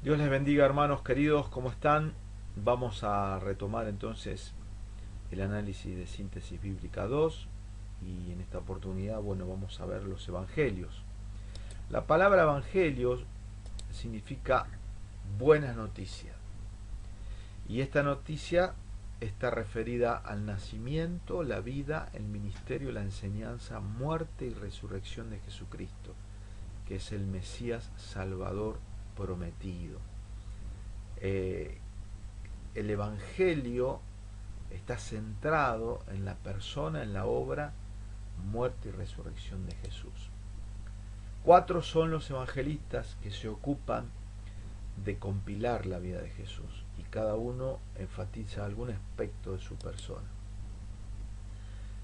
Dios les bendiga, hermanos queridos, ¿cómo están? Vamos a retomar entonces el análisis de síntesis bíblica 2 y en esta oportunidad, bueno, vamos a ver los evangelios. La palabra evangelios significa buenas noticias y esta noticia está referida al nacimiento, la vida, el ministerio, la enseñanza, muerte y resurrección de Jesucristo, que es el Mesías Salvador prometido. Eh, el Evangelio está centrado en la persona, en la obra, muerte y resurrección de Jesús. Cuatro son los evangelistas que se ocupan de compilar la vida de Jesús y cada uno enfatiza algún aspecto de su persona.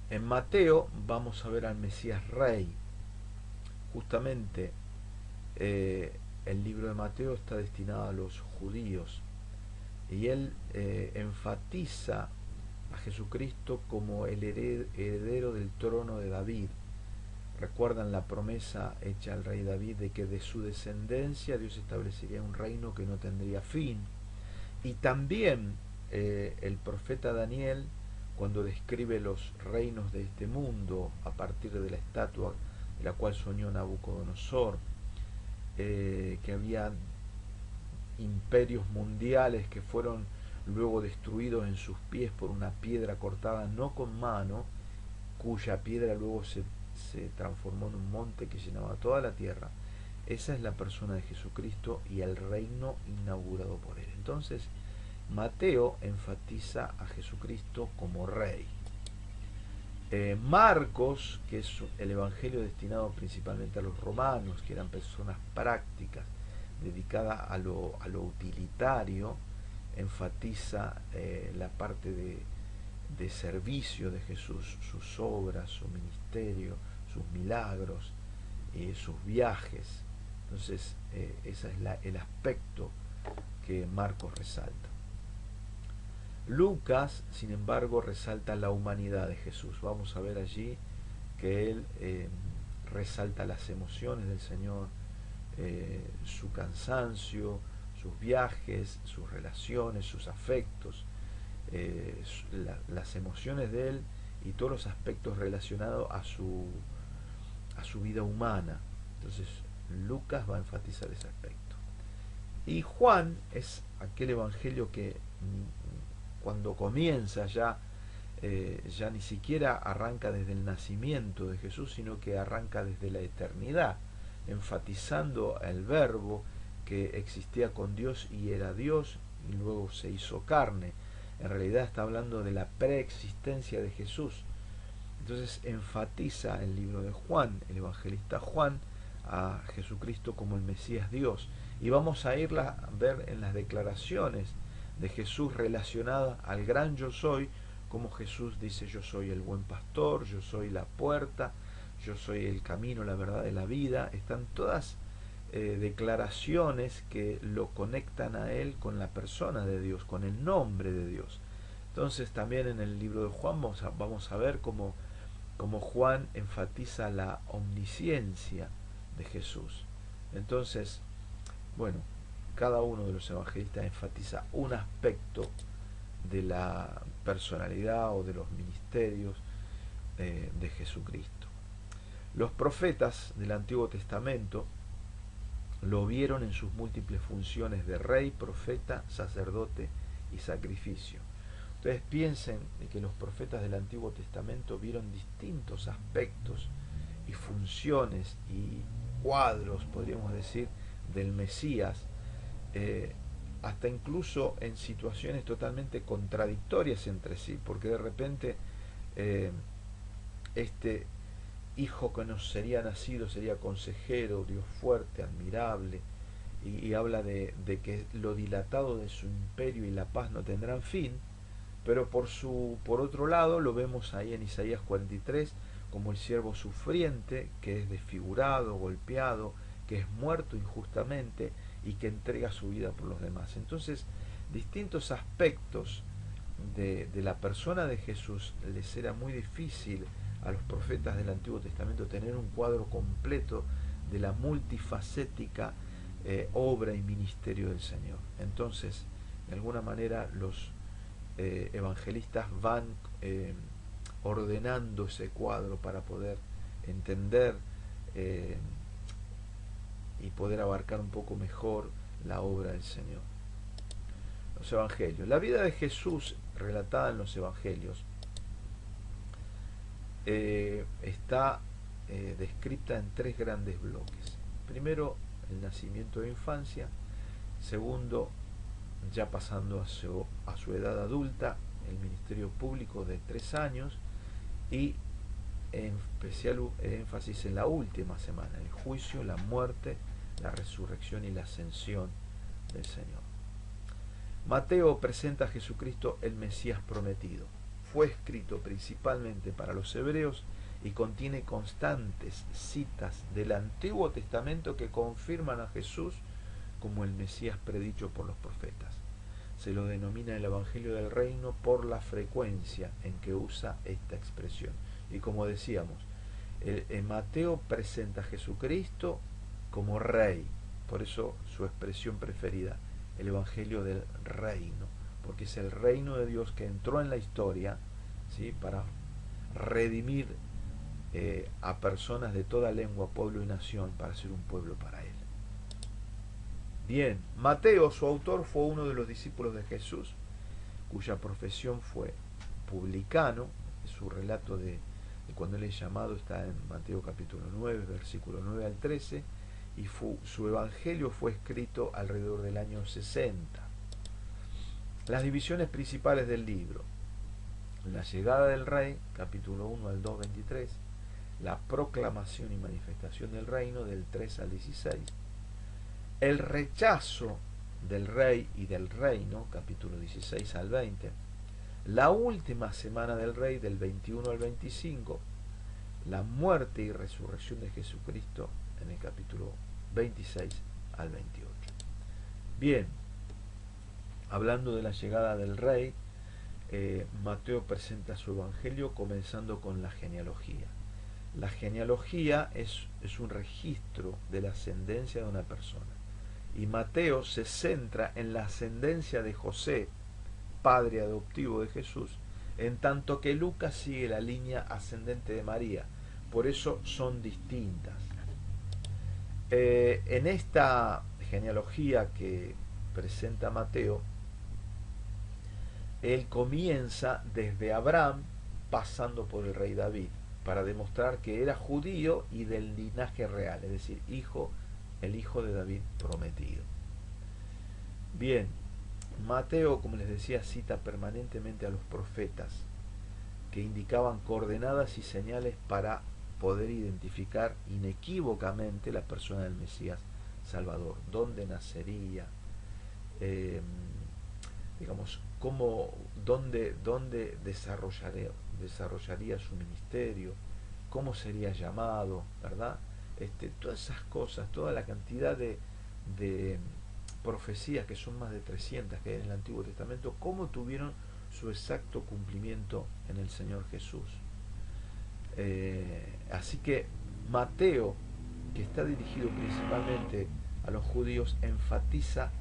En Mateo vamos a ver al Mesías Rey. Justamente el libro de Mateo está destinado a los judíos y él enfatiza a Jesucristo como el heredero del trono de David. Recuerdan la promesa hecha al rey David de que de su descendencia Dios establecería un reino que no tendría fin. Y también el profeta Daniel, cuando describe los reinos de este mundo a partir de la estatua de la cual soñó Nabucodonosor, que había imperios mundiales que fueron luego destruidos en sus pies por una piedra cortada no con mano, cuya piedra luego se transformó en un monte que llenaba toda la tierra. Esa es la persona de Jesucristo y el reino inaugurado por él. Entonces, Mateo enfatiza a Jesucristo como rey. Marcos, que es el evangelio destinado principalmente a los romanos, que eran personas prácticas, dedicadas a lo utilitario, enfatiza la parte de servicio de Jesús, sus obras, su ministerio, sus milagros, sus viajes. Entonces, ese es el aspecto que Marcos resalta. Lucas, sin embargo, resalta la humanidad de Jesús. Vamos a ver allí que él resalta las emociones del Señor, su cansancio, sus viajes, sus relaciones, sus afectos, las emociones de él y todos los aspectos relacionados a su vida humana. Entonces, Lucas va a enfatizar ese aspecto. Y Juan es aquel evangelio que cuando comienza ya ni siquiera arranca desde el nacimiento de Jesús, sino que arranca desde la eternidad, enfatizando el verbo que existía con Dios y era Dios y luego se hizo carne. En realidad está hablando de la preexistencia de Jesús. Entonces enfatiza el libro de Juan, el evangelista Juan, a Jesucristo como el Mesías Dios. Y vamos a irla a ver en las declaraciones de Jesús relacionadas al gran yo soy, como Jesús dice: yo soy el buen pastor, yo soy la puerta, yo soy el camino, la verdad y la vida. Están todas declaraciones que lo conectan a él con la persona de Dios, con el nombre de Dios. Entonces también en el libro de Juan vamos a ver cómo Juan enfatiza la omnisciencia de Jesús. Entonces, bueno, cada uno de los evangelistas enfatiza un aspecto de la personalidad o de los ministerios de Jesucristo. Los profetas del Antiguo Testamento lo vieron en sus múltiples funciones de rey, profeta, sacerdote y sacrificio. Ustedes piensen que los profetas del Antiguo Testamento vieron distintos aspectos y funciones y cuadros, podríamos decir, del Mesías, hasta incluso en situaciones totalmente contradictorias entre sí, porque de repente eh, este hijo que nos sería nacido sería consejero, Dios fuerte, admirable, y habla de que lo dilatado de su imperio y la paz no tendrán fin, pero por otro lado lo vemos ahí en Isaías 43 como el siervo sufriente, que es desfigurado, golpeado, que es muerto injustamente y que entrega su vida por los demás. Entonces, distintos aspectos de la persona de Jesús les era muy difícil a los profetas del Antiguo Testamento tener un cuadro completo de la multifacética obra y ministerio del Señor. Entonces, de alguna manera, los evangelistas van ordenando ese cuadro para poder entender y poder abarcar un poco mejor la obra del Señor. Los evangelios. La vida de Jesús relatada en los evangelios está descrita en tres grandes bloques. Primero, el nacimiento de infancia. Segundo, ya pasando a su edad adulta, el ministerio público de 3 años, y en especial énfasis en la última semana, el juicio, la muerte, la resurrección y la ascensión del Señor. Mateo presenta a Jesucristo el Mesías prometido. Fue escrito principalmente para los hebreos y contiene constantes citas del Antiguo Testamento que confirman a Jesús como el Mesías predicho por los profetas. Se lo denomina el Evangelio del Reino por la frecuencia en que usa esta expresión. Y como decíamos, Mateo presenta a Jesucristo como Rey, por eso su expresión preferida, el Evangelio del Reino, porque es el reino de Dios que entró en la historia, ¿sí?, para redimir a personas de toda lengua, pueblo y nación, para ser un pueblo para Él. Bien, Mateo, su autor, fue uno de los discípulos de Jesús, cuya profesión fue publicano. Su relato de cuando él es llamado está en Mateo capítulo 9, versículo 9 al 13, y su evangelio fue escrito alrededor del año 60. Las divisiones principales del libro: la llegada del rey, capítulo 1 al 2, 23, la proclamación y manifestación del reino, del 3 al 16, el rechazo del rey y del reino, capítulo 16 al 20, la última semana del rey, del 21 al 25, la muerte y resurrección de Jesucristo, en el capítulo 26 al 28. Bien, hablando de la llegada del rey, Mateo presenta su evangelio comenzando con la genealogía. La genealogía es un registro de la ascendencia de una persona. Y Mateo se centra en la ascendencia de José, padre adoptivo de Jesús, en tanto que Lucas sigue la línea ascendente de María. Por eso son distintas. En esta genealogía que presenta Mateo, él comienza desde Abraham, pasando por el rey David, para demostrar que era judío y del linaje real, es decir, el hijo de David prometido. Bien, Mateo, como les decía, cita permanentemente a los profetas que indicaban coordenadas y señales para poder identificar inequívocamente la persona del Mesías Salvador, dónde nacería, digamos, dónde desarrollaría su ministerio, cómo sería llamado, ¿verdad? Todas esas cosas, toda la cantidad de profecías, que son más de 300 que hay en el Antiguo Testamento, cómo tuvieron su exacto cumplimiento en el Señor Jesús. Así que Mateo, que está dirigido principalmente a los judíos, enfatiza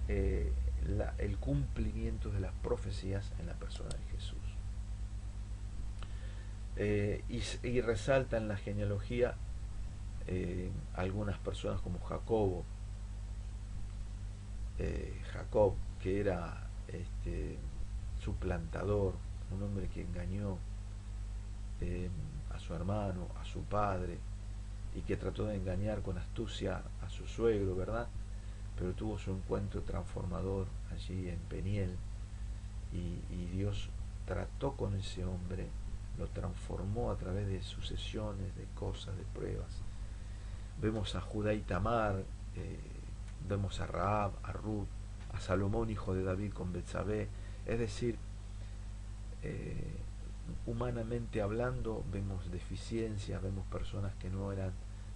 el cumplimiento de las profecías en la persona de Jesús. Y resalta en la genealogía algunas personas como Jacob, que era suplantador, un hombre que engañó a su hermano, a su padre, y que trató de engañar con astucia a su suegro, ¿verdad? Pero tuvo su encuentro transformador allí en Peniel, y Dios trató con ese hombre, lo transformó a través de sucesiones, de cosas, de pruebas. Vemos a Judá y Tamar, vemos a Rahab, a Ruth, a Salomón, hijo de David, con Betsabé. Es decir, humanamente hablando, vemos deficiencias, vemos personas que no eran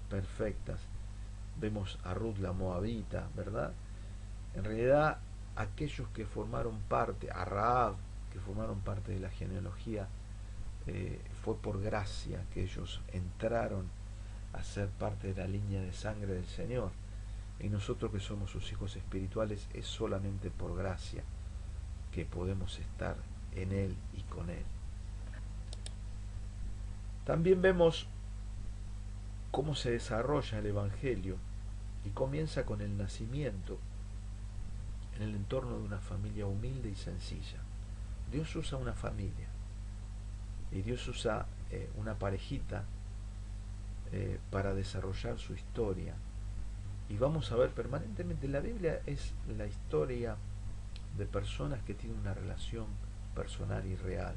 perfectas, vemos a Ruth la moabita, ¿verdad? En realidad, aquellos que formaron parte, a Rahab, que formaron parte de la genealogía, fue por gracia que ellos entraron a ser parte de la línea de sangre del Señor. Y nosotros que somos sus hijos espirituales es solamente por gracia que podemos estar en Él y con Él. También vemos cómo se desarrolla el Evangelio y comienza con el nacimiento en el entorno de una familia humilde y sencilla. Dios usa una familia y Dios usa una parejita para desarrollar su historia. Y vamos a ver permanentemente, la Biblia es la historia de personas que tienen una relación personal y real.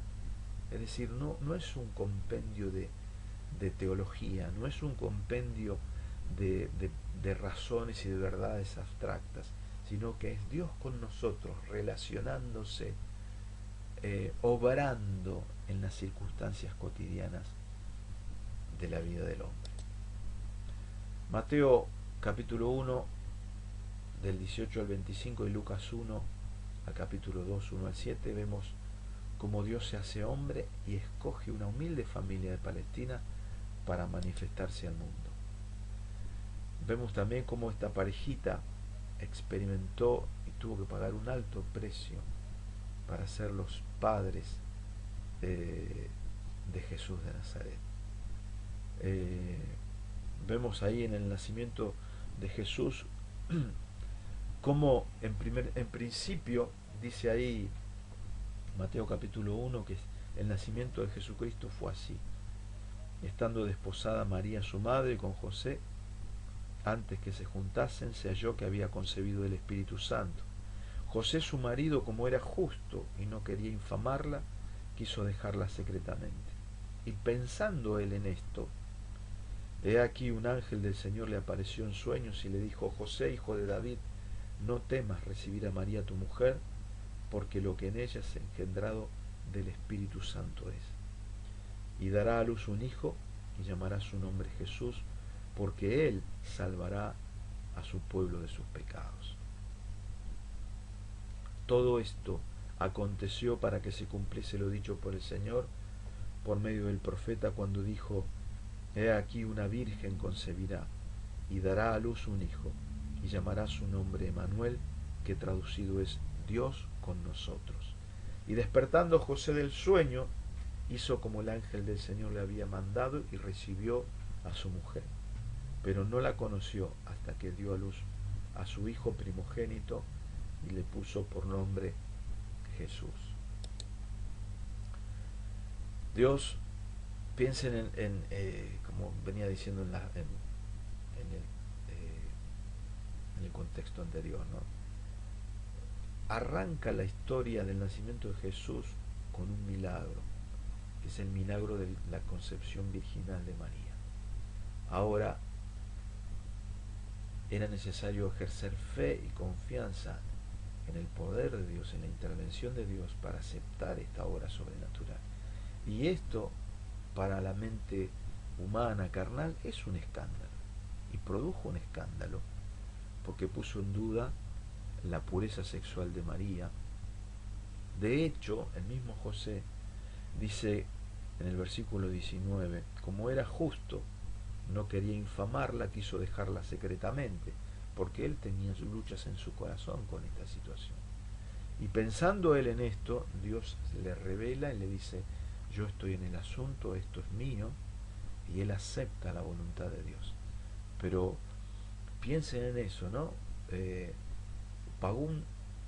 Es decir, no es un compendio de teología, no es un compendio de razones y de verdades abstractas, sino que es Dios con nosotros, relacionándose, obrando en las circunstancias cotidianas de la vida del hombre. Mateo capítulo 1 del 18 al 25 y Lucas 1 al capítulo 2, 1 al 7 vemos cómo Dios se hace hombre y escoge una humilde familia de Palestina para manifestarse al mundo. Vemos también cómo esta parejita experimentó y tuvo que pagar un alto precio para ser los padres de Jesús de Nazaret. Vemos ahí en el nacimiento de Jesús como en principio dice ahí Mateo capítulo 1 que el nacimiento de Jesucristo fue así. Estando desposada María su madre con José, antes que se juntasen, se halló que había concebido el Espíritu Santo. José su marido, como era justo y no quería infamarla, quiso dejarla secretamente. Y pensando él en esto, he aquí un ángel del Señor le apareció en sueños y le dijo: José, hijo de David, no temas recibir a María tu mujer, porque lo que en ella es engendrado del Espíritu Santo es. Y dará a luz un hijo, y llamará su nombre Jesús, porque él salvará a su pueblo de sus pecados. Todo esto aconteció para que se cumpliese lo dicho por el Señor por medio del profeta cuando dijo: he aquí una virgen concebirá y dará a luz un hijo, y llamará su nombre Emmanuel, que traducido es Dios con nosotros. Y despertando José del sueño, hizo como el ángel del Señor le había mandado y recibió a su mujer. Pero no la conoció hasta que dio a luz a su hijo primogénito y le puso por nombre Jesús. Dios, piensen como venía diciendo en el contexto anterior, ¿no? Arranca la historia del nacimiento de Jesús con un milagro, que es el milagro de la concepción virginal de María. Ahora era necesario ejercer fe y confianza en el poder de Dios, en la intervención de Dios para aceptar esta obra sobrenatural. Y esto, para la mente humana, carnal, es un escándalo. Y produjo un escándalo, porque puso en duda la pureza sexual de María. De hecho, el mismo José dice en el versículo 19, como era justo, no quería infamarla, quiso dejarla secretamente, porque él tenía sus luchas en su corazón con esta situación. Y pensando él en esto, Dios le revela y le dice: yo estoy en el asunto, esto es mío, y él acepta la voluntad de Dios. Pero piensen en eso, ¿no? Pagó un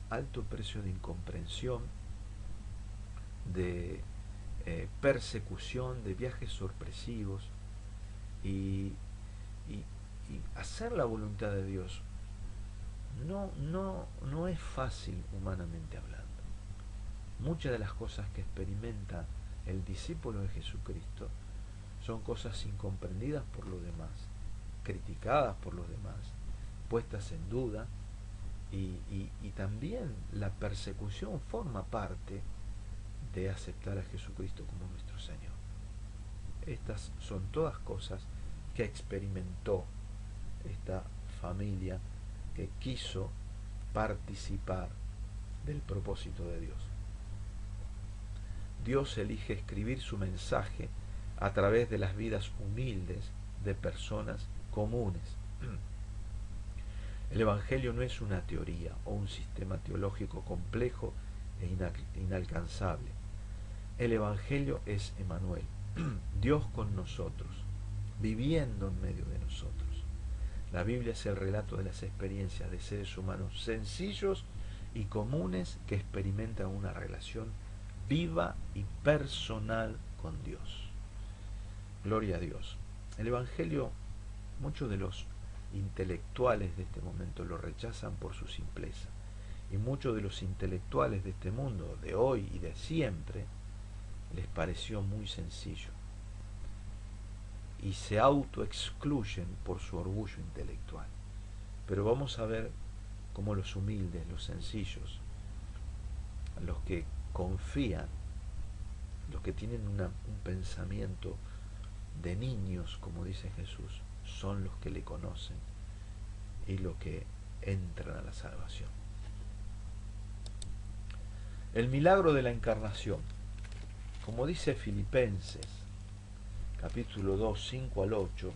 alto precio de incomprensión, de persecución, de viajes sorpresivos, y hacer la voluntad de Dios no es fácil humanamente hablando. Muchas de las cosas que experimenta el discípulo de Jesucristo son cosas incomprendidas por los demás, criticadas por los demás, puestas en duda, y también la persecución forma parte de aceptar a Jesucristo como nuestro Señor. Estas son todas cosas que experimentó esta familia que quiso participar del propósito de Dios. Dios elige escribir su mensaje a través de las vidas humildes de personas comunes. El Evangelio no es una teoría o un sistema teológico complejo e inalcanzable. El Evangelio es Emmanuel, Dios con nosotros, viviendo en medio de nosotros. La Biblia es el relato de las experiencias de seres humanos sencillos y comunes que experimentan una relación viva y personal con Dios. Gloria a Dios. El Evangelio, muchos de los intelectuales de este momento lo rechazan por su simpleza. Y muchos de los intelectuales de este mundo, de hoy y de siempre, les pareció muy sencillo. Y se autoexcluyen por su orgullo intelectual. Pero vamos a ver cómo los humildes, los sencillos, los que confían, los que tienen un pensamiento de niños, como dice Jesús, son los que le conocen y los que entran a la salvación. El milagro de la encarnación, como dice Filipenses, capítulo 2, 5 al 8,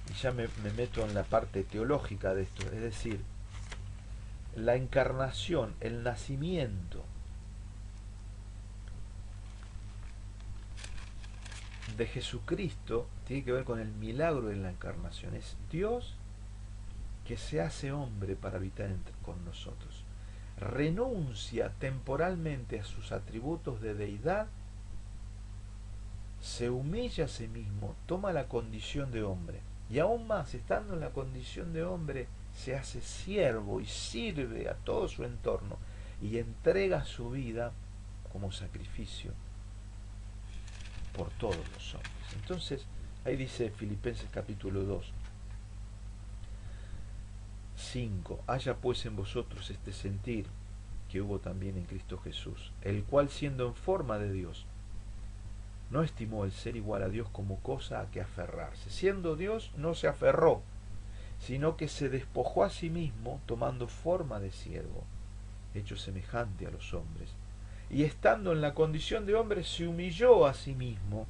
y ya me meto en la parte teológica de esto, es decir, la encarnación, el nacimiento de Jesucristo tiene que ver con el milagro de la encarnación. Es Dios que se hace hombre para habitar con nosotros. Renuncia temporalmente a sus atributos de deidad, se humilla a sí mismo, toma la condición de hombre y aún más, estando en la condición de hombre, se hace siervo y sirve a todo su entorno y entrega su vida como sacrificio por todos los hombres. Entonces, ahí dice Filipenses capítulo 2, 5, haya pues en vosotros este sentir que hubo también en Cristo Jesús, el cual siendo en forma de Dios, no estimó el ser igual a Dios como cosa a que aferrarse. Siendo Dios, no se aferró, sino que se despojó a sí mismo, tomando forma de siervo, hecho semejante a los hombres, y estando en la condición de hombre, se humilló a sí mismo,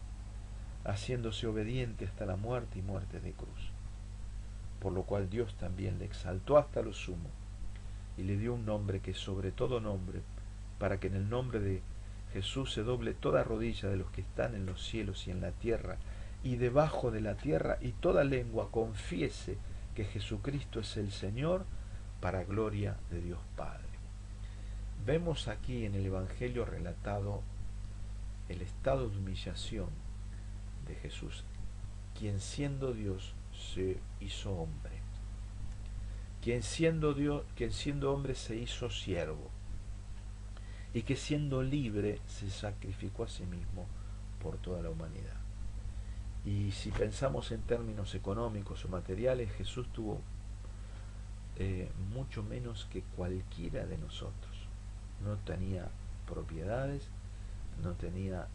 haciéndose obediente hasta la muerte y muerte de cruz. Por lo cual Dios también le exaltó hasta lo sumo, y le dio un nombre que es sobre todo nombre, para que en el nombre de Jesús se doble toda rodilla de los que están en los cielos y en la tierra y debajo de la tierra, y toda lengua confiese que Jesucristo es el Señor, para gloria de Dios Padre. Vemos aquí en el Evangelio relatado el estado de humillación de Jesús, quien siendo Dios se hizo hombre, quien siendo hombre se hizo siervo, y que siendo libre se sacrificó a sí mismo por toda la humanidad. Y si pensamos en términos económicos o materiales, Jesús tuvo mucho menos que cualquiera de nosotros. No tenía propiedades, no tenía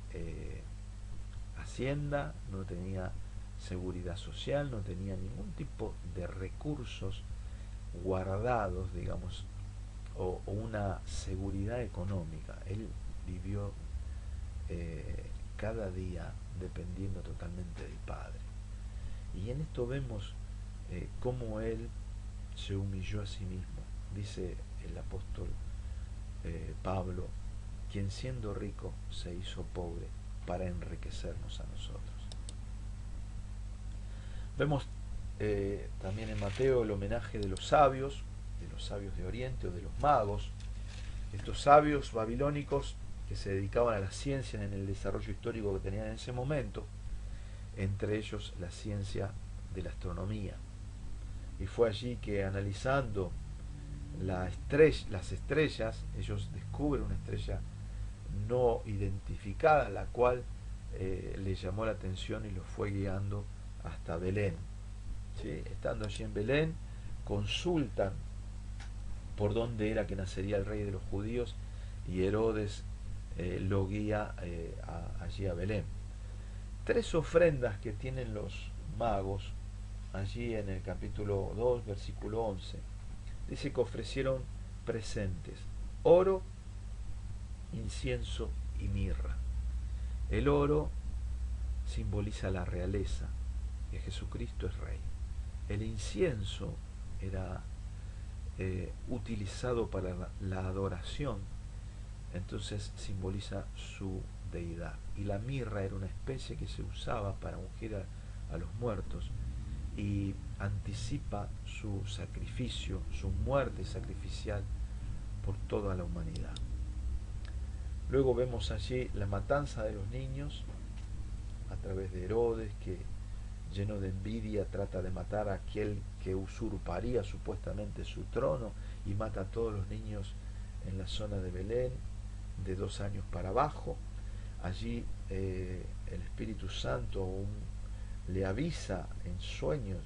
hacienda, no tenía seguridad social, no tenía ningún tipo de recursos guardados, digamos, o una seguridad económica. Él vivió cada día dependiendo totalmente del Padre. Y en esto vemos cómo Él se humilló a sí mismo. Dice el apóstol Pablo, quien siendo rico se hizo pobre para enriquecernos a nosotros. Vemos también en Mateo el homenaje de los sabios de Oriente o de los magos, estos sabios babilónicos que se dedicaban a la ciencia en el desarrollo histórico que tenían en ese momento, entre ellos la ciencia de la astronomía. Y fue allí que, analizando las estrellas, ellos descubren una estrella no identificada, la cual les llamó la atención y los fue guiando hasta Belén. ¿Sí? Estando allí en Belén, consultan por dónde era que nacería el rey de los judíos, y Herodes lo guía allí a Belén. 3 ofrendas que tienen los magos allí en el capítulo 2, versículo 11. Dice que ofrecieron presentes: oro, incienso y mirra. El oro simboliza la realeza, que Jesucristo es rey. El incienso era utilizado para la adoración, entonces simboliza su deidad. Y la mirra era una especie que se usaba para ungir a los muertos y anticipa su sacrificio, su muerte sacrificial por toda la humanidad. Luego vemos allí la matanza de los niños a través de Herodes, que lleno de envidia trata de matar a aquel que usurparía supuestamente su trono y mata a todos los niños en la zona de Belén de 2 años para abajo. Allí el Espíritu Santo le avisa en sueños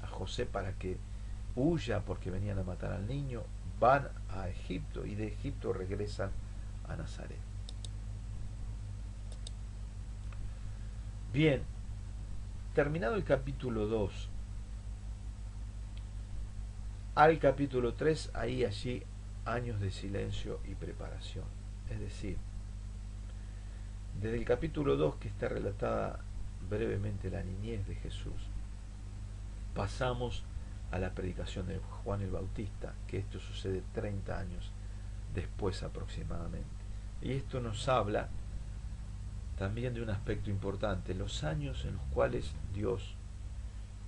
a José para que huya porque venían a matar al niño. Van a Egipto y de Egipto regresan a Nazaret. Bien, terminado el capítulo 2, al capítulo 3 hay allí años de silencio y preparación. Es decir, desde el capítulo 2, que está relatada brevemente la niñez de Jesús, pasamos a la predicación de Juan el Bautista, que esto sucede 30 años después aproximadamente. Y esto nos habla también de un aspecto importante, los años en los cuales Dios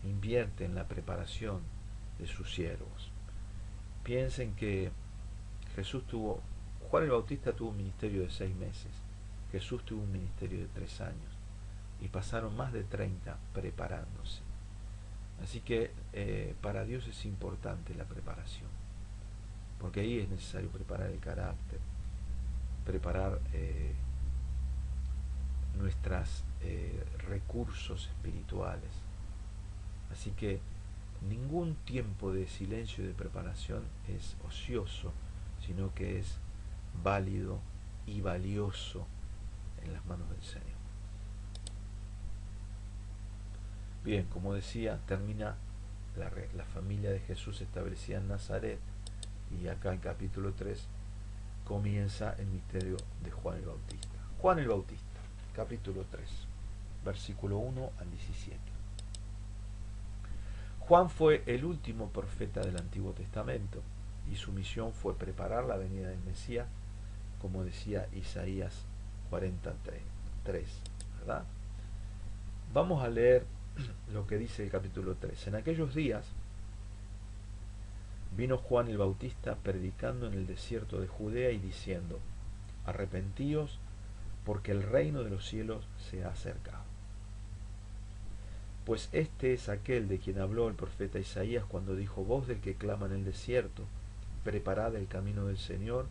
invierte en la preparación de sus siervos. Piensen que Juan el Bautista tuvo un ministerio de 6 meses, Jesús tuvo un ministerio de 3 años, y pasaron más de 30 preparándose. Así que para Dios es importante la preparación, porque ahí es necesario preparar el carácter, preparar nuestros recursos espirituales. Así que ningún tiempo de silencio y de preparación es ocioso, sino que es válido y valioso en las manos del Señor. Bien, como decía, termina la familia de Jesús establecida en Nazaret, y acá en capítulo 3 comienza el misterio de Juan el Bautista. Juan el Bautista, capítulo 3, versículo 1 al 17. Juan fue el último profeta del Antiguo Testamento, y su misión fue preparar la venida del Mesías, como decía Isaías 43, ¿verdad? Vamos a leer lo que dice el capítulo 3. En aquellos días vino Juan el Bautista predicando en el desierto de Judea y diciendo: arrepentíos, porque el reino de los cielos se ha acercado. Pues este es aquel de quien habló el profeta Isaías cuando dijo: voz del que clama en el desierto, preparad el camino del Señor,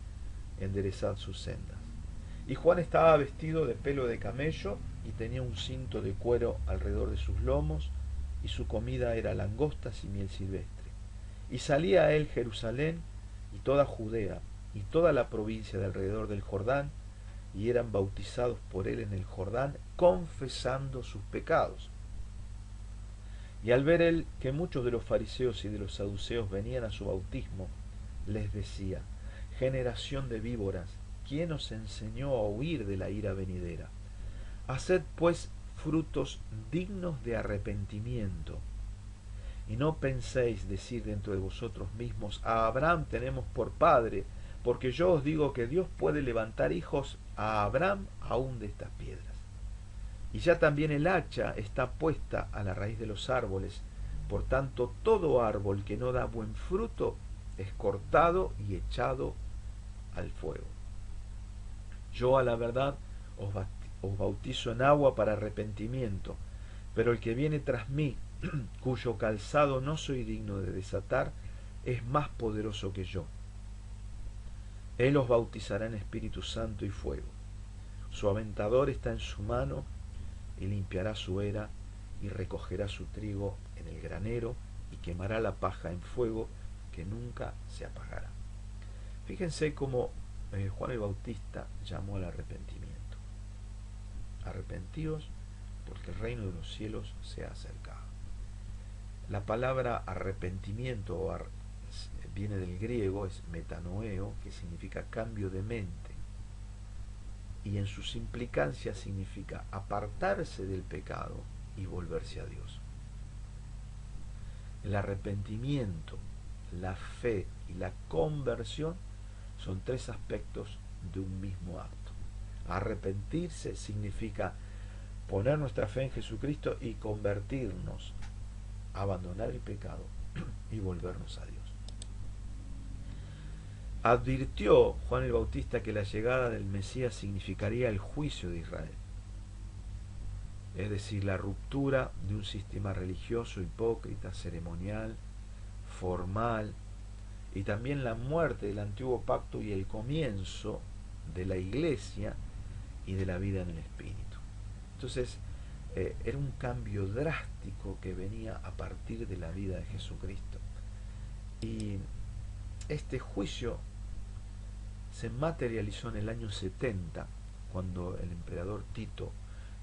enderezad sus sendas. Y Juan estaba vestido de pelo de camello y tenía un cinto de cuero alrededor de sus lomos, y su comida era langostas y miel silvestre. Y salía a él Jerusalén y toda Judea y toda la provincia de alrededor del Jordán, y eran bautizados por él en el Jordán, confesando sus pecados. Y al ver él que muchos de los fariseos y de los saduceos venían a su bautismo, les decía: generación de víboras, ¿quién os enseñó a huir de la ira venidera? Haced pues frutos dignos de arrepentimiento, y no penséis decir dentro de vosotros mismos: a Abraham tenemos por padre, porque yo os digo que Dios puede levantar hijos a Abraham aún de estas piedras. Y ya también el hacha está puesta a la raíz de los árboles, por tanto todo árbol que no da buen fruto es cortado y echado al fuego. Yo a la verdad os bautizo en agua para arrepentimiento, pero el que viene tras mí, cuyo calzado no soy digno de desatar, es más poderoso que yo. Él os bautizará en Espíritu Santo y fuego. Su aventador está en su mano, y limpiará su era, y recogerá su trigo en el granero, y quemará la paja en fuego, que nunca se apagará. Fíjense cómo Juan el Bautista llamó al arrepentimiento. Arrepentíos, porque el reino de los cielos se ha acercado. La palabra arrepentimiento viene del griego, es metanoeo, que significa cambio de mente, y en sus implicancias significa apartarse del pecado y volverse a Dios. El arrepentimiento, la fe y la conversión son tres aspectos de un mismo acto. Arrepentirse significa poner nuestra fe en Jesucristo y convertirnos, abandonar el pecado y volvernos a Dios. Advirtió Juan el Bautista que la llegada del Mesías significaría el juicio de Israel, es decir, la ruptura de un sistema religioso hipócrita, ceremonial, formal, y también la muerte del antiguo pacto y el comienzo de la iglesia y de la vida en el Espíritu. Entonces, era un cambio drástico que venía a partir de la vida de Jesucristo. Y este juicio se materializó en el año 70, cuando el emperador Tito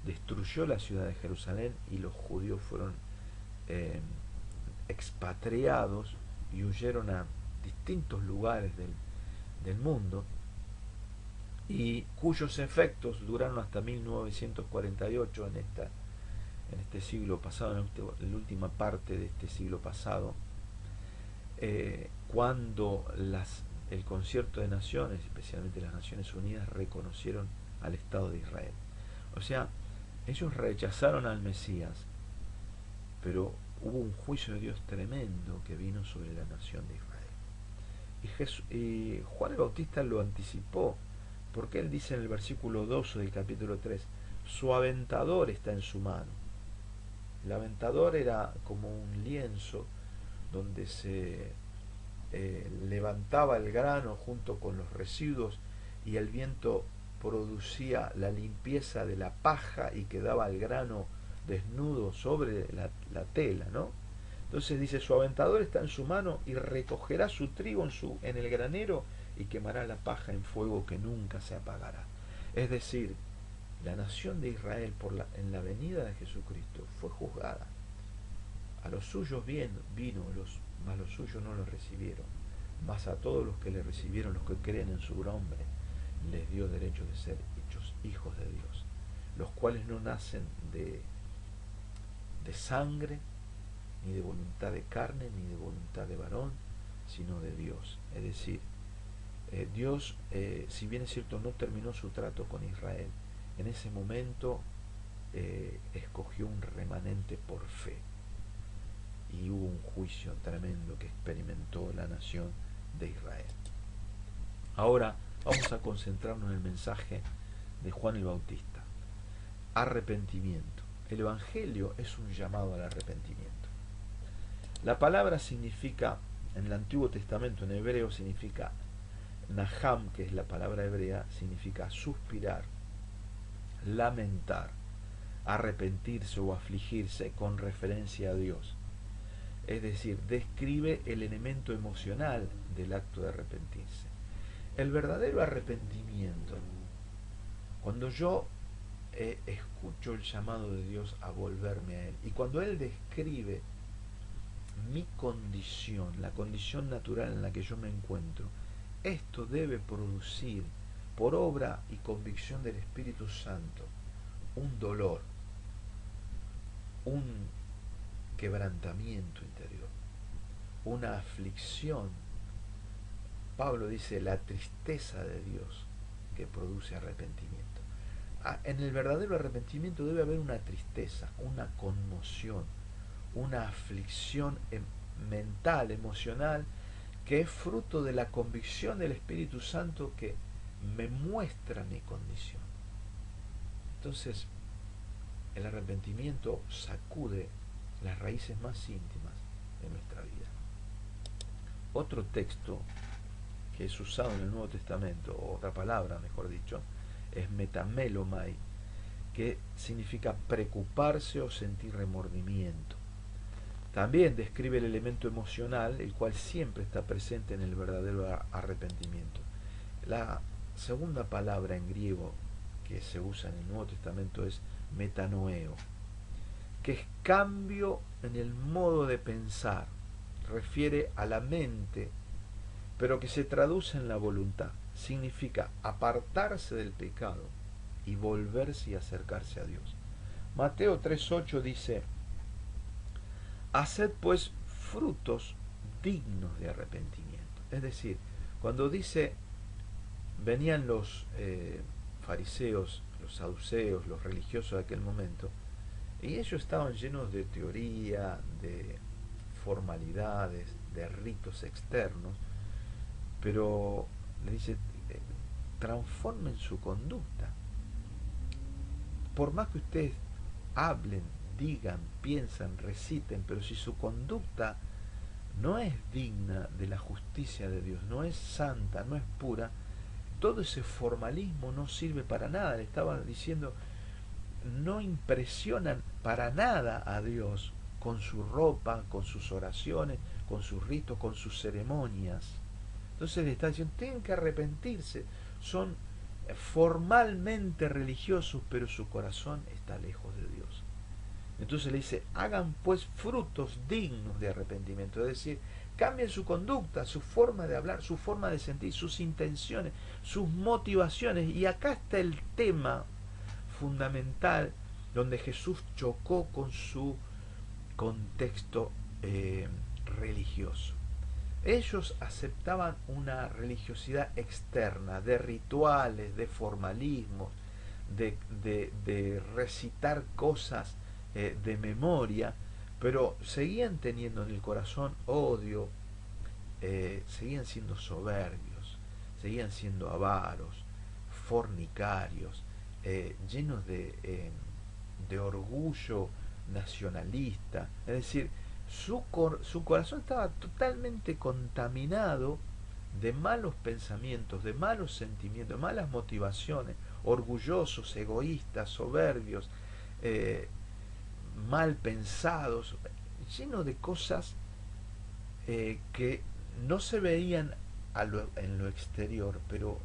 destruyó la ciudad de Jerusalén y los judíos fueron expatriados y huyeron a distintos lugares del mundo, y cuyos efectos duraron hasta 1948, en este siglo pasado, en la última parte de este siglo pasado, cuando el Concierto de Naciones, especialmente las Naciones Unidas, reconocieron al Estado de Israel. O sea, ellos rechazaron al Mesías, pero hubo un juicio de Dios tremendo que vino sobre la nación de Israel. Y Juan el Bautista lo anticipó, porque él dice en el versículo 12 del capítulo 3, su aventador está en su mano. El aventador era como un lienzo donde se levantaba el grano junto con los residuos y el viento producía la limpieza de la paja y quedaba el grano desnudo sobre la tela, ¿no? Entonces dice, su aventador está en su mano y recogerá su trigo en el granero y quemará la paja en fuego que nunca se apagará. Es decir, la nación de Israel en la venida de Jesucristo fue juzgada. A los suyos vino, mas los suyos no lo recibieron. Mas a todos los que le recibieron, los que creen en su nombre, les dio derecho de ser hechos hijos de Dios, los cuales no nacen de sangre, ni de voluntad de carne, ni de voluntad de varón, sino de Dios. Es decir, Dios, si bien es cierto, no terminó su trato con Israel, en ese momento escogió un remanente por fe, y hubo un juicio tremendo que experimentó la nación de Israel. Ahora vamos a concentrarnos en el mensaje de Juan el Bautista. Arrepentimiento. El Evangelio es un llamado al arrepentimiento. La palabra significa, en el Antiguo Testamento, en hebreo, significa Naham, que es la palabra hebrea, significa suspirar, lamentar, arrepentirse o afligirse con referencia a Dios. Es decir, describe el elemento emocional del acto de arrepentirse. El verdadero arrepentimiento, cuando yo escucho el llamado de Dios a volverme a Él, y cuando Él describe mi condición, la condición natural en la que yo me encuentro, esto debe producir, por obra y convicción del Espíritu Santo, un dolor, un quebrantamiento interior, una aflicción. Pablo dice la tristeza de Dios que produce arrepentimiento. En el verdadero arrepentimiento debe haber una tristeza, una conmoción, una aflicción mental, emocional, que es fruto de la convicción del Espíritu Santo que me muestra mi condición. Entonces, el arrepentimiento sacude las raíces más íntimas de nuestra vida. Otro texto que es usado en el Nuevo Testamento, o otra palabra mejor dicho, es metamelomai, que significa preocuparse o sentir remordimiento. También describe el elemento emocional, el cual siempre está presente en el verdadero arrepentimiento. La segunda palabra en griego que se usa en el Nuevo Testamento es metanoeo, que es cambio en el modo de pensar, refiere a la mente, pero que se traduce en la voluntad. Significa apartarse del pecado y volverse y acercarse a Dios. Mateo 3:8 dice, haced pues frutos dignos de arrepentimiento. Es decir, cuando dice, venían los fariseos, los saduceos, los religiosos de aquel momento, y ellos estaban llenos de teoría, de formalidades, de ritos externos, pero le dice, transformen su conducta. Por más que ustedes hablen, digan, piensan, reciten, pero si su conducta no es digna de la justicia de Dios, no es santa, no es pura, todo ese formalismo no sirve para nada. Le estaba diciendo, no impresionan para nada a Dios con su ropa, con sus oraciones, con sus ritos, con sus ceremonias. Entonces le está diciendo, tienen que arrepentirse. Son formalmente religiosos, pero su corazón está lejos de Dios. Entonces le dice, hagan pues frutos dignos de arrepentimiento. Es decir, cambien su conducta, su forma de hablar, su forma de sentir, sus intenciones, sus motivaciones. Y acá está el tema fundamental donde Jesús chocó con su contexto religioso. Ellos aceptaban una religiosidad externa, de rituales, de formalismos, de recitar cosas de memoria, pero seguían teniendo en el corazón odio, seguían siendo soberbios, seguían siendo avaros, fornicarios, llenos de orgullo nacionalista. Es decir, su corazón estaba totalmente contaminado de malos pensamientos, de malos sentimientos, de malas motivaciones, orgullosos, egoístas, soberbios, mal pensados, llenos de cosas que no se veían en lo exterior, pero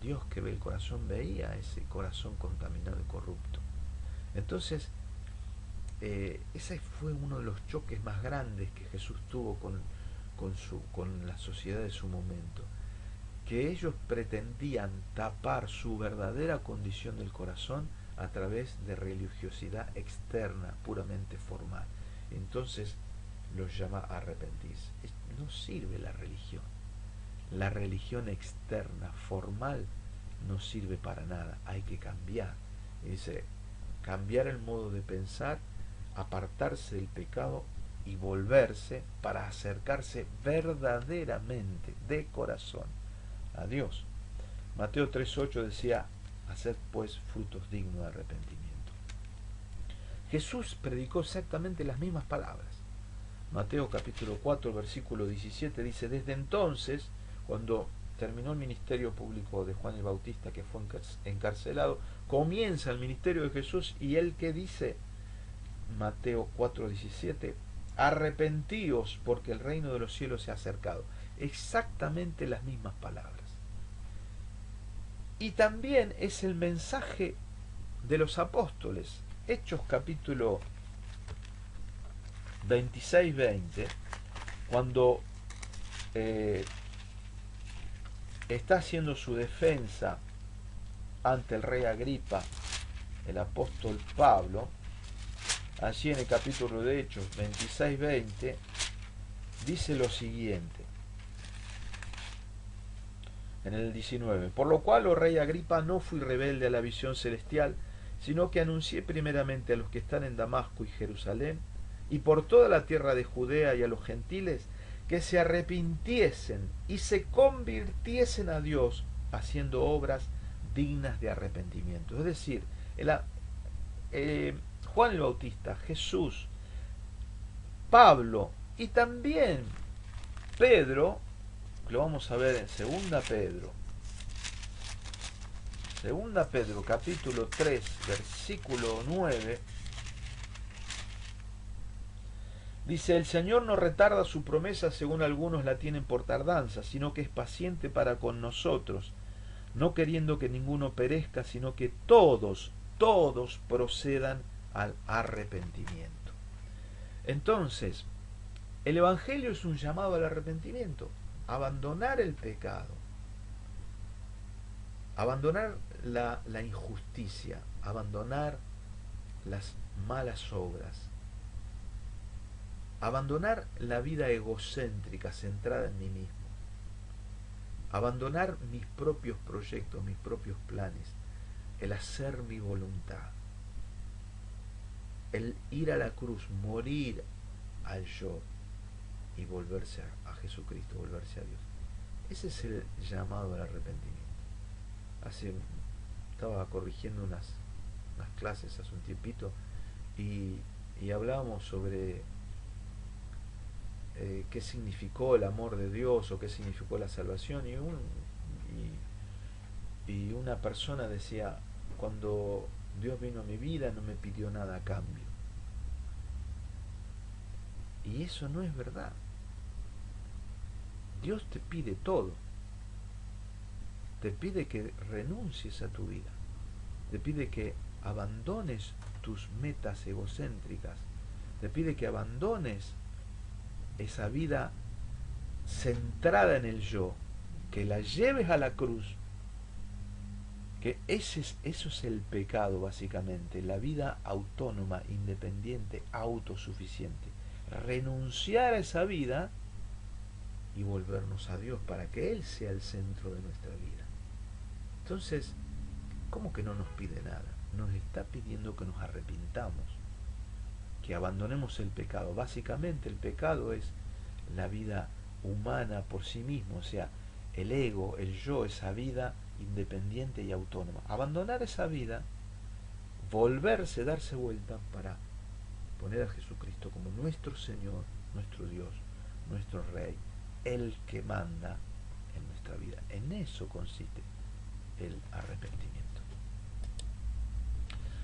Dios que ve el corazón veía ese corazón contaminado y corrupto. Entonces, ese fue uno de los choques más grandes que Jesús tuvo con la sociedad de su momento, que ellos pretendían tapar su verdadera condición del corazón a través de religiosidad externa, puramente formal. Entonces los llama a arrepentirse. No sirve la religión. La religión externa, formal, no sirve para nada. Hay que cambiar. Dice, cambiar el modo de pensar, apartarse del pecado y volverse para acercarse verdaderamente, de corazón, a Dios. Mateo 3:8 decía, haced pues frutos dignos de arrepentimiento. Jesús predicó exactamente las mismas palabras. Mateo capítulo 4, versículo 17 dice, desde entonces, cuando terminó el ministerio público de Juan el Bautista, que fue encarcelado, comienza el ministerio de Jesús, y él que dice, Mateo 4:17, arrepentíos porque el reino de los cielos se ha acercado. Exactamente las mismas palabras. Y también es el mensaje de los apóstoles. Hechos capítulo 26-20, cuando está haciendo su defensa ante el rey Agripa, el apóstol Pablo, allí en el capítulo de Hechos 26-20, dice lo siguiente, en el 19, por lo cual, oh rey Agripa, no fui rebelde a la visión celestial, sino que anuncié primeramente a los que están en Damasco y Jerusalén, y por toda la tierra de Judea y a los gentiles, que se arrepintiesen y se convirtiesen a Dios, haciendo obras dignas de arrepentimiento. Es decir, Juan el Bautista, Jesús, Pablo y también Pedro, lo vamos a ver en Segunda Pedro capítulo 3 versículo 9, dice, el Señor no retarda su promesa según algunos la tienen por tardanza, sino que es paciente para con nosotros, no queriendo que ninguno perezca, sino que todos procedan al arrepentimiento. Entonces, el Evangelio es un llamado al arrepentimiento, abandonar el pecado, abandonar la injusticia, abandonar las malas obras, abandonar la vida egocéntrica centrada en mí mismo, abandonar mis propios proyectos, mis propios planes, el hacer mi voluntad, el ir a la cruz, morir al yo y volverse a Jesucristo, volverse a Dios. Ese es el llamado al arrepentimiento. Estaba corrigiendo unas clases hace un tiempito y hablábamos sobre qué significó el amor de Dios o qué significó la salvación, y una persona decía: cuando Dios vino a mi vida no me pidió nada a cambio. Y eso no es verdad. Dios te pide todo. Te pide que renuncies a tu vida. Te pide que abandones tus metas egocéntricas. Te pide que abandones esa vida centrada en el yo, que la lleves a la cruz, que eso es el pecado básicamente, la vida autónoma, independiente, autosuficiente. Renunciar a esa vida y volvernos a Dios para que Él sea el centro de nuestra vida. Entonces, ¿cómo que no nos pide nada? Nos está pidiendo que nos arrepintamos, que abandonemos el pecado. Básicamente el pecado es la vida humana por sí mismo, o sea, el ego, el yo, esa vida independiente y autónoma. Abandonar esa vida, volverse, darse vuelta para poner a Jesucristo como nuestro Señor, nuestro Dios, nuestro Rey, el que manda en nuestra vida. En eso consiste el arrepentimiento.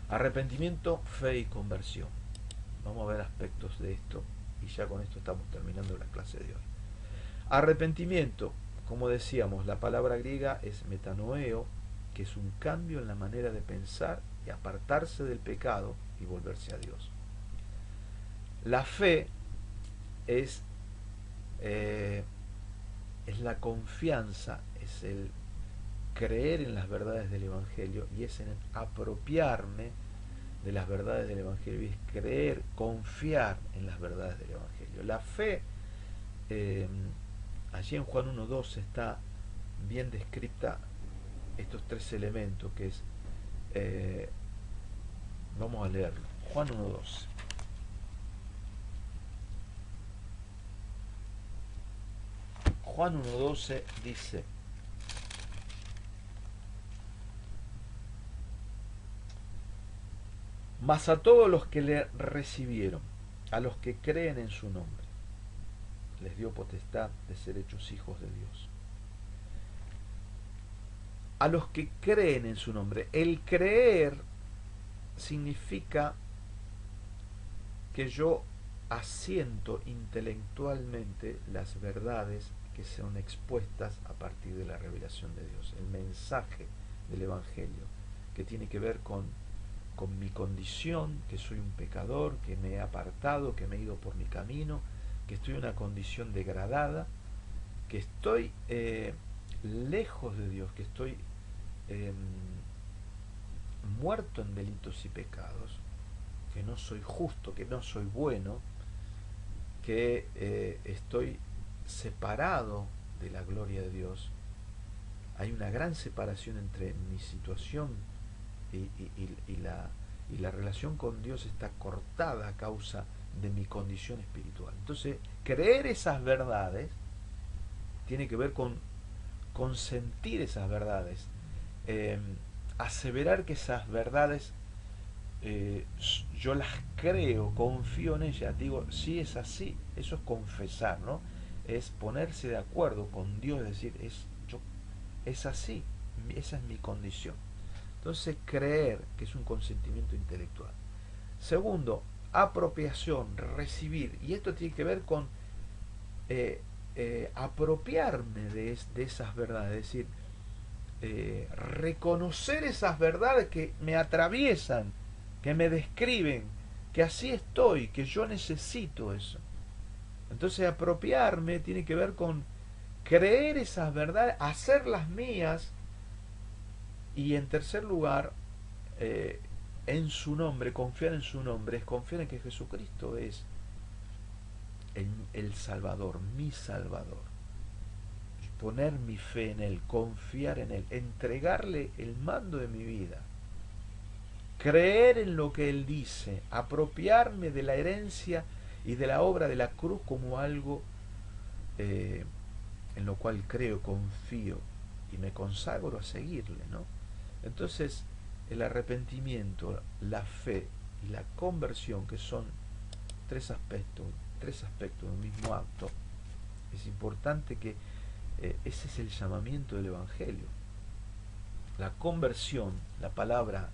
Arrepentimiento, fe y conversión. Vamos a ver aspectos de esto y ya con esto estamos terminando la clase de hoy. Arrepentimiento, como decíamos, la palabra griega es metanoeo, que es un cambio en la manera de pensar y apartarse del pecado y volverse a Dios. La fe es la confianza, es el creer en las verdades del Evangelio y es en apropiarme de las verdades del Evangelio, y es creer, confiar en las verdades del Evangelio. La fe, allí en Juan 1.12 está bien descrita estos tres elementos, que es, vamos a leerlo, Juan 1.12. Juan 1.12 dice: mas a todos los que le recibieron, a los que creen en su nombre, les dio potestad de ser hechos hijos de Dios. A los que creen en su nombre. El creer significa que yo asiento intelectualmente las verdades que son expuestas a partir de la revelación de Dios, el mensaje del Evangelio, que tiene que ver con mi condición, que soy un pecador, que me he apartado, que me he ido por mi camino, que estoy en una condición degradada, que estoy lejos de Dios, que estoy muerto en delitos y pecados, que no soy justo, que no soy bueno, que estoy separado de la gloria de Dios. Hay una gran separación entre mi situación y la relación con Dios está cortada a causa de mi condición espiritual. Entonces, creer esas verdades tiene que ver con sentir esas verdades, aseverar que esas verdades yo las creo, confío en ellas, digo, sí, es así. Eso es confesar, ¿no? Es ponerse de acuerdo con Dios, es decir, es así, esa es mi condición. Entonces, creer, que es un consentimiento intelectual. Segundo, apropiación, recibir, y esto tiene que ver con apropiarme de esas verdades, es decir, reconocer esas verdades que me atraviesan, que me describen, que así estoy, que yo necesito eso. Entonces, apropiarme tiene que ver con creer esas verdades, hacerlas mías, y en tercer lugar, en su nombre, confiar en su nombre, es confiar en que Jesucristo es el Salvador, mi Salvador. poner mi fe en Él, confiar en Él, entregarle el mando de mi vida, creer en lo que Él dice, apropiarme de la herencia y de la obra de la cruz como algo en lo cual creo, confío y me consagro a seguirle, ¿no? Entonces, el arrepentimiento, la fe y la conversión, que son tres aspectos de un mismo acto, es importante que ese es el llamamiento del Evangelio. La conversión, la palabra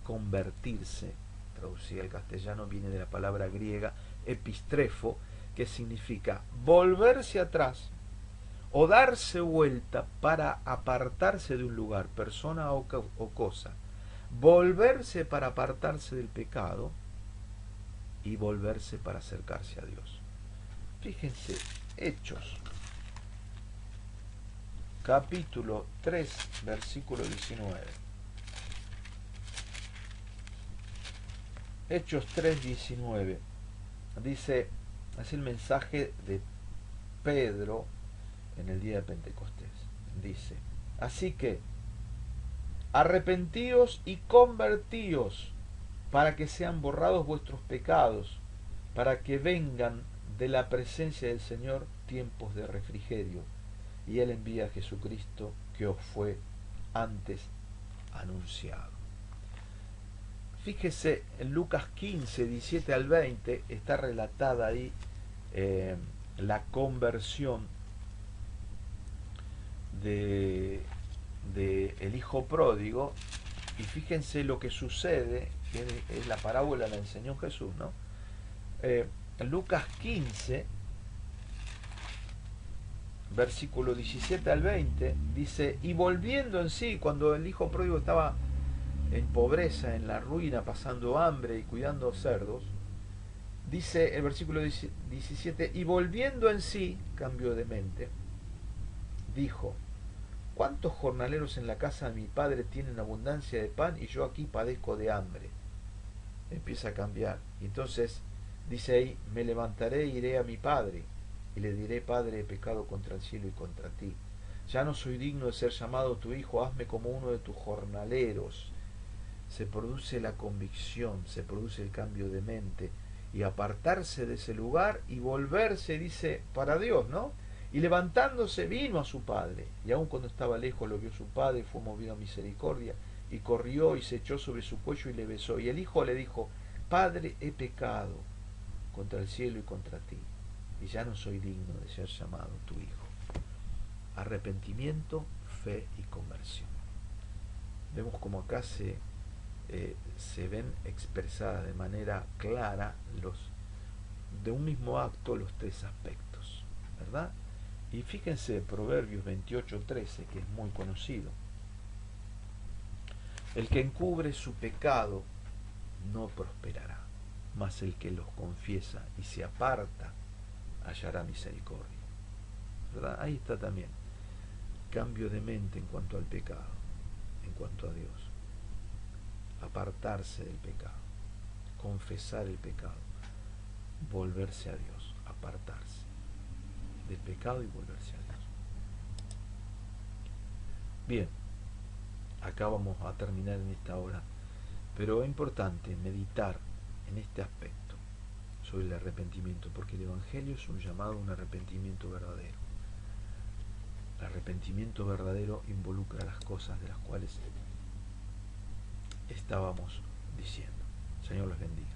convertirse, traducida al castellano, viene de la palabra griega epistrefo, que significa volverse atrás o darse vuelta para apartarse de un lugar, persona o cosa, volverse para apartarse del pecado y volverse para acercarse a Dios. Fíjense, Hechos, capítulo 3, versículo 19. Hechos 3, 19. Dice, es el mensaje de Pedro en el día de Pentecostés. Dice, así que arrepentíos y convertíos para que sean borrados vuestros pecados, para que vengan de la presencia del Señor tiempos de refrigerio, y Él envía a Jesucristo que os fue antes anunciado. Fíjese, en Lucas 15, 17 al 20, está relatada ahí la conversión de el hijo pródigo, y fíjense lo que sucede, que es la parábola, la enseñó Jesús, ¿no? Lucas 15, versículo 17 al 20, dice, y volviendo en sí, cuando el hijo pródigo estaba en pobreza, en la ruina, pasando hambre y cuidando cerdos, dice el versículo 17, y volviendo en sí, cambio de mente, dijo, ¿cuántos jornaleros en la casa de mi padre tienen abundancia de pan y yo aquí padezco de hambre? Empieza a cambiar. Y entonces dice ahí, me levantaré e iré a mi padre y le diré, Padre, he pecado contra el cielo y contra ti. Ya no soy digno de ser llamado tu hijo, hazme como uno de tus jornaleros. Se produce la convicción, se produce el cambio de mente y apartarse de ese lugar y volverse, dice, para Dios, ¿no? Y levantándose vino a su padre, y aun cuando estaba lejos lo vio su padre, fue movido a misericordia, y corrió y se echó sobre su cuello y le besó. Y el hijo le dijo, Padre, he pecado contra el cielo y contra ti, y ya no soy digno de ser llamado tu hijo. Arrepentimiento, fe y conversión. Vemos como acá se ven expresadas de manera clara de un mismo acto los tres aspectos, ¿verdad? Y fíjense Proverbios 28:13, que es muy conocido. El que encubre su pecado no prosperará, mas el que los confiesa y se aparta hallará misericordia, ¿verdad? Ahí está también cambio de mente en cuanto al pecado, en cuanto a Dios. Apartarse del pecado, confesar el pecado, volverse a Dios, apartarse del pecado y volverse a Dios. Bien, acá vamos a terminar en esta hora, pero es importante meditar en este aspecto sobre el arrepentimiento, porque el Evangelio es un llamado a un arrepentimiento verdadero. El arrepentimiento verdadero involucra las cosas de las cuales estábamos diciendo. Señor los bendiga.